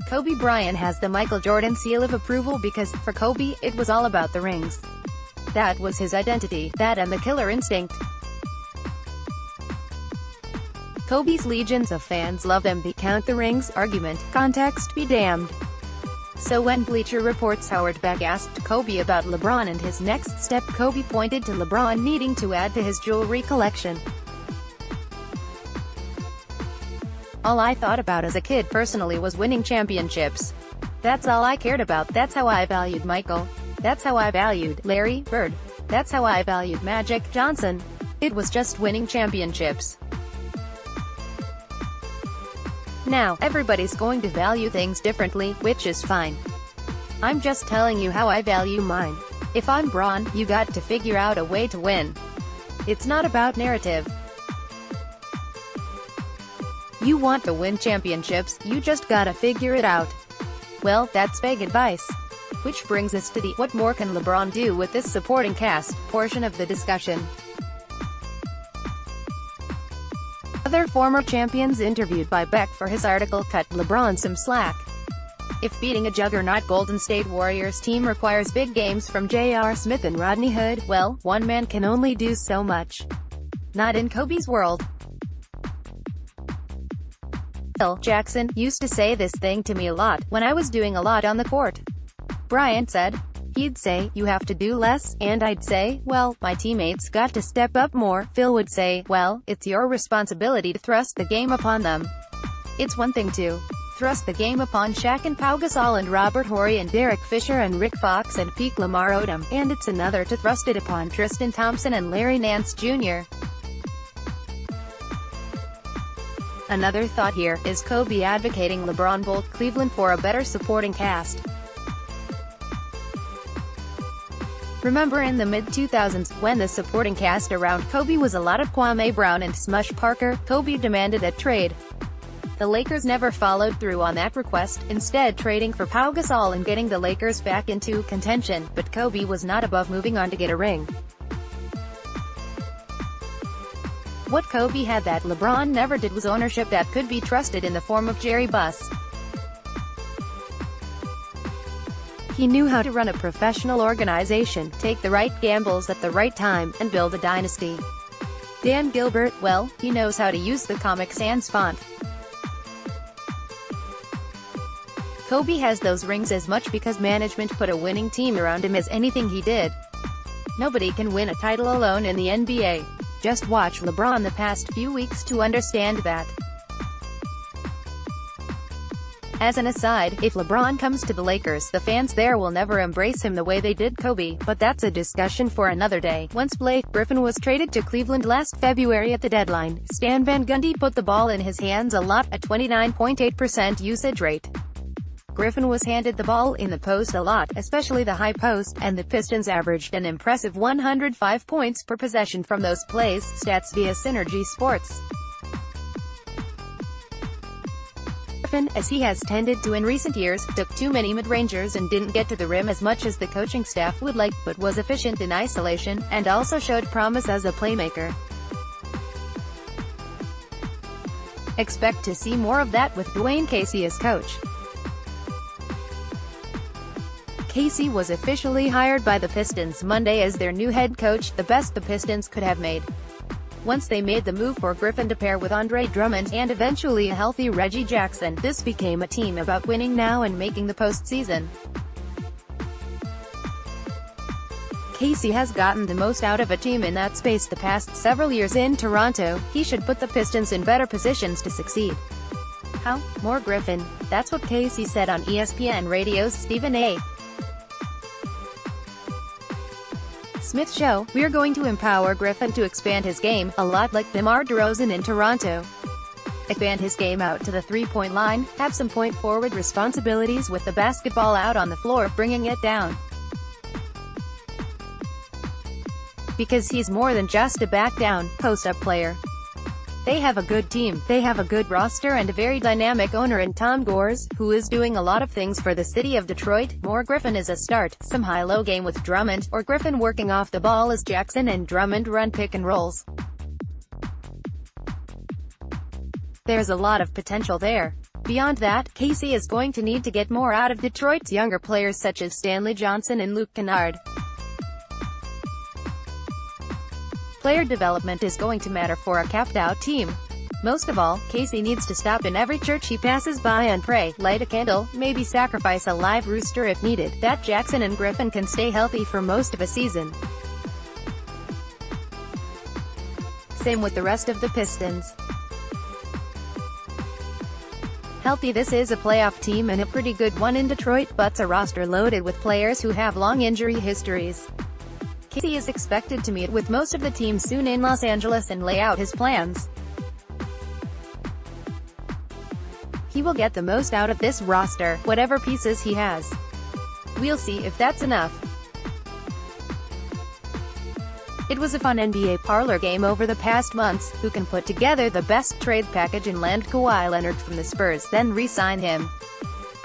Kobe Bryant has the Michael Jordan seal of approval because, for Kobe, it was all about the rings. That was his identity, that and the killer instinct. Kobe's legions of fans love them the count the rings argument, context be damned. So when Bleacher reports Howard Beck asked Kobe about LeBron and his next step, Kobe pointed to LeBron needing to add to his jewelry collection. All I thought about as a kid personally was winning championships. That's all I cared about. That's how I valued Michael. That's how I valued Larry Bird. That's how I valued Magic Johnson. It was just winning championships. Now, everybody's going to value things differently, which is fine. I'm just telling you how I value mine. If I'm Bron, you got to figure out a way to win. It's not about narrative. You want to win championships, you just gotta figure it out. Well, that's big advice. Which brings us to the "what more can LeBron do with this supporting cast" portion of the discussion. Other former champions interviewed by Beck for his article cut LeBron some slack. If beating a juggernaut Golden State Warriors team requires big games from J.R. Smith and Rodney Hood, well, one man can only do so much. Not in Kobe's world. Phil Jackson used to say this thing to me a lot, when I was doing a lot on the court. Bryant said. He'd say, "You have to do less," and I'd say, "Well, my teammates got to step up more." Phil would say, "Well, it's your responsibility to thrust the game upon them." It's one thing to thrust the game upon Shaq and Pau Gasol and Robert Horry and Derek Fisher and Rick Fox and Peak Lamar Odom, and it's another to thrust it upon Tristan Thompson and Larry Nance Jr. Another thought here, is Kobe advocating LeBron bolt Cleveland for a better supporting cast? Remember in the mid-2000s, when the supporting cast around Kobe was a lot of Kwame Brown and Smush Parker, Kobe demanded a trade. The Lakers never followed through on that request, instead trading for Pau Gasol and getting the Lakers back into contention, but Kobe was not above moving on to get a ring. What Kobe had that LeBron never did was ownership that could be trusted in the form of Jerry Buss. He knew how to run a professional organization, take the right gambles at the right time, and build a dynasty. Dan Gilbert, well, he knows how to use the Comic Sans font. Kobe has those rings as much because management put a winning team around him as anything he did. Nobody can win a title alone in the NBA. Just watch LeBron the past few weeks to understand that. As an aside, if LeBron comes to the Lakers, the fans there will never embrace him the way they did Kobe, but that's a discussion for another day. Once Blake Griffin was traded to Cleveland last February at the deadline, Stan Van Gundy put the ball in his hands a lot, at 29.8% usage rate. Griffin was handed the ball in the post a lot, especially the high post, and the Pistons averaged an impressive 105 points per possession from those plays, stats via Synergy Sports. Griffin, as he has tended to in recent years, took too many mid-rangers and didn't get to the rim as much as the coaching staff would like, but was efficient in isolation, and also showed promise as a playmaker. Expect to see more of that with Dwayne Casey as coach. Casey was officially hired by the Pistons Monday as their new head coach, the best the Pistons could have made. Once they made the move for Griffin to pair with Andre Drummond, and eventually a healthy Reggie Jackson, this became a team about winning now and making the postseason. Casey has gotten the most out of a team in that space the past several years in Toronto. He should put the Pistons in better positions to succeed. How? More Griffin. That's what Casey said on ESPN Radio's Stephen A. Smith Show. "We're going to empower Griffin to expand his game, a lot like DeMar DeRozan in Toronto. Expand his game out to the three-point line, have some point forward responsibilities with the basketball out on the floor, bringing it down. Because he's more than just a back-down, post-up player. They have a good team, they have a good roster and a very dynamic owner in Tom Gores, who is doing a lot of things for the city of Detroit. More Griffin is a start, some high-low game with Drummond, or Griffin working off the ball as Jackson and Drummond run pick and rolls. There's a lot of potential there. Beyond that, Casey is going to need to get more out of Detroit's younger players such as Stanley Johnson and Luke Kennard. Player development is going to matter for a capped-out team. Most of all, Casey needs to stop in every church he passes by and pray, light a candle, maybe sacrifice a live rooster if needed, that Jackson and Griffin can stay healthy for most of a season. Same with the rest of the Pistons. Healthy. This is a playoff team and a pretty good one in Detroit, but's a roster loaded with players who have long injury histories. Casey is expected to meet with most of the team soon in Los Angeles and lay out his plans. He will get the most out of this roster, whatever pieces he has. We'll see if that's enough. It was a fun NBA parlor game over the past months. Who can put together the best trade package and land Kawhi Leonard from the Spurs, then re-sign him?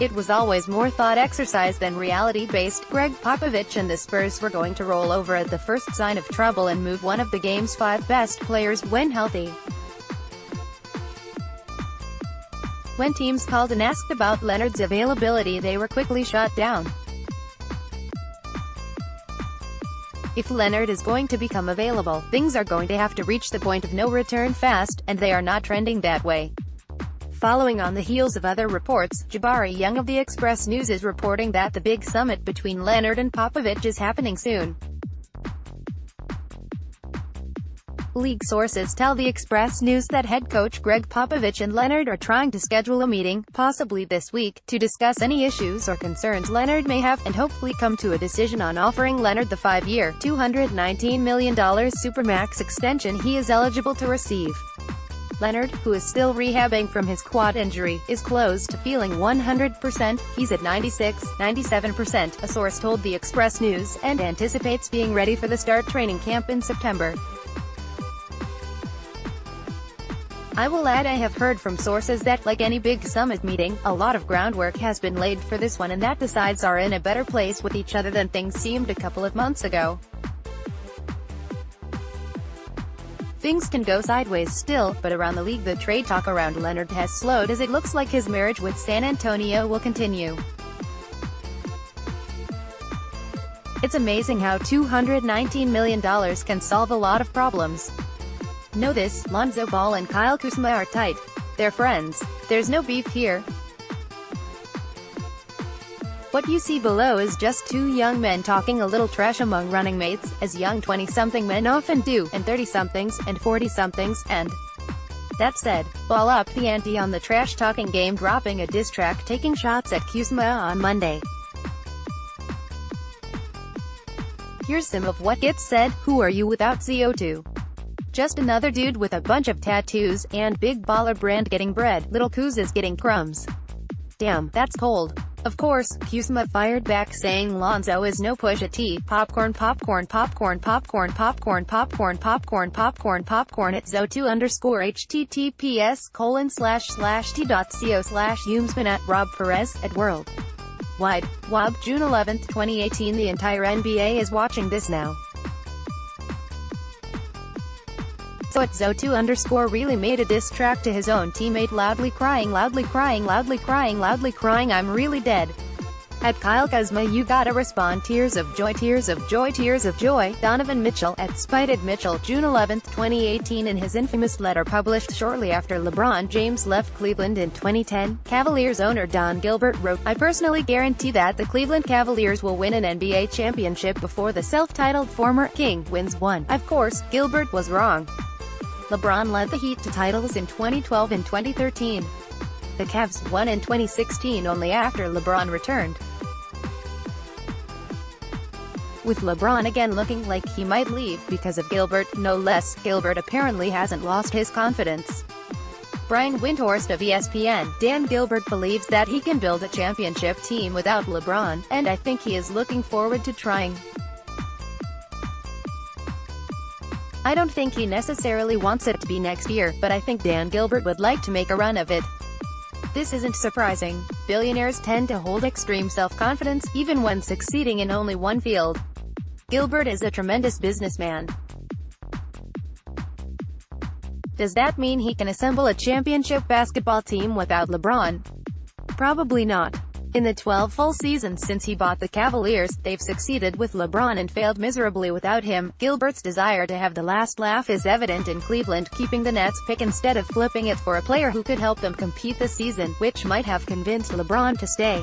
It was always more thought exercise than reality-based. Greg Popovich and the Spurs were going to roll over at the first sign of trouble and move one of the game's 5 best players when healthy. When teams called and asked about Leonard's availability, they were quickly shot down. If Leonard is going to become available, things are going to have to reach the point of no return fast, and they are not trending that way. Following on the heels of other reports, Jabari Young of the Express News is reporting that the big summit between Leonard and Popovich is happening soon. League sources tell the Express News that head coach Greg Popovich and Leonard are trying to schedule a meeting, possibly this week, to discuss any issues or concerns Leonard may have, and hopefully come to a decision on offering Leonard the 5-year, $219 million Supermax extension he is eligible to receive. Leonard, who is still rehabbing from his quad injury, is close to feeling 100%, he's at 96-97%, a source told the Express News, and anticipates being ready for the start training camp in September. I will add I have heard from sources that, like any big summit meeting, a lot of groundwork has been laid for this one and that the sides are in a better place with each other than things seemed a couple of months ago. Things can go sideways still, but around the league the trade talk around Leonard has slowed as it looks like his marriage with San Antonio will continue. It's amazing how $219 million can solve a lot of problems. Know this, Lonzo Ball and Kyle Kuzma are tight. They're friends. There's no beef here. What you see below is just two young men talking a little trash among running mates, as young 20-something men often do, and 30-somethings, and 40-somethings, and... That said, Ball upped the ante on the trash-talking game, dropping a diss track taking shots at Kuzma on Monday. Here's some of what gets said. Who are you without CO2? Just another dude with a bunch of tattoos, and big baller brand getting bread. Little Kuz is getting crumbs. Damn, that's cold. Of course, Kuzma fired back saying Lonzo is no Pusha T. Popcorn popcorn popcorn popcorn popcorn popcorn popcorn popcorn popcorn at https://t.co/Umsman at Rob Perez at World Wide Web June 11, 2018. The entire NBA is watching this now. So at Zo2_ really made a diss track to his own teammate, loudly crying, I'm really dead. At Kyle Kuzma, you gotta respond, tears of joy, tears of joy, tears of joy. Donovan Mitchell at Spited Mitchell, June 11, 2018. In his infamous letter published shortly after LeBron James left Cleveland in 2010, Cavaliers owner Don Gilbert wrote, I personally guarantee that the Cleveland Cavaliers will win an NBA championship before the self-titled former King wins one. Of course, Gilbert was wrong. LeBron led the Heat to titles in 2012 and 2013. The Cavs won in 2016 only after LeBron returned. With LeBron again looking like he might leave because of Gilbert, no less, Gilbert apparently hasn't lost his confidence. Brian Windhorst of ESPN, Dan Gilbert believes that he can build a championship team without LeBron, and I think he is looking forward to trying. I don't think he necessarily wants it to be next year, but I think Dan Gilbert would like to make a run of it. This isn't surprising. Billionaires tend to hold extreme self-confidence, even when succeeding in only one field. Gilbert is a tremendous businessman. Does that mean he can assemble a championship basketball team without LeBron? Probably not. In the 12 full seasons since he bought the Cavaliers, they've succeeded with LeBron and failed miserably without him. Gilbert's desire to have the last laugh is evident in Cleveland keeping the Nets pick instead of flipping it for a player who could help them compete this season, which might have convinced LeBron to stay.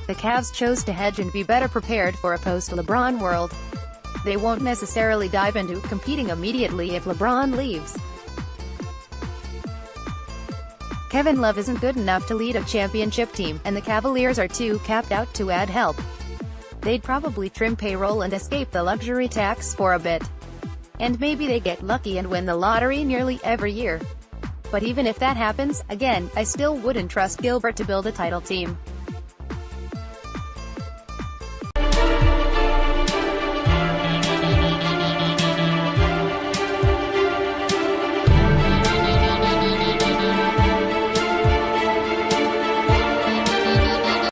The Cavs chose to hedge and be better prepared for a post-LeBron world. They won't necessarily dive into competing immediately if LeBron leaves. Kevin Love isn't good enough to lead a championship team, and the Cavaliers are too capped out to add help. They'd probably trim payroll and escape the luxury tax for a bit. And maybe they get lucky and win the lottery nearly every year. But even if that happens, again, I still wouldn't trust Gilbert to build a title team.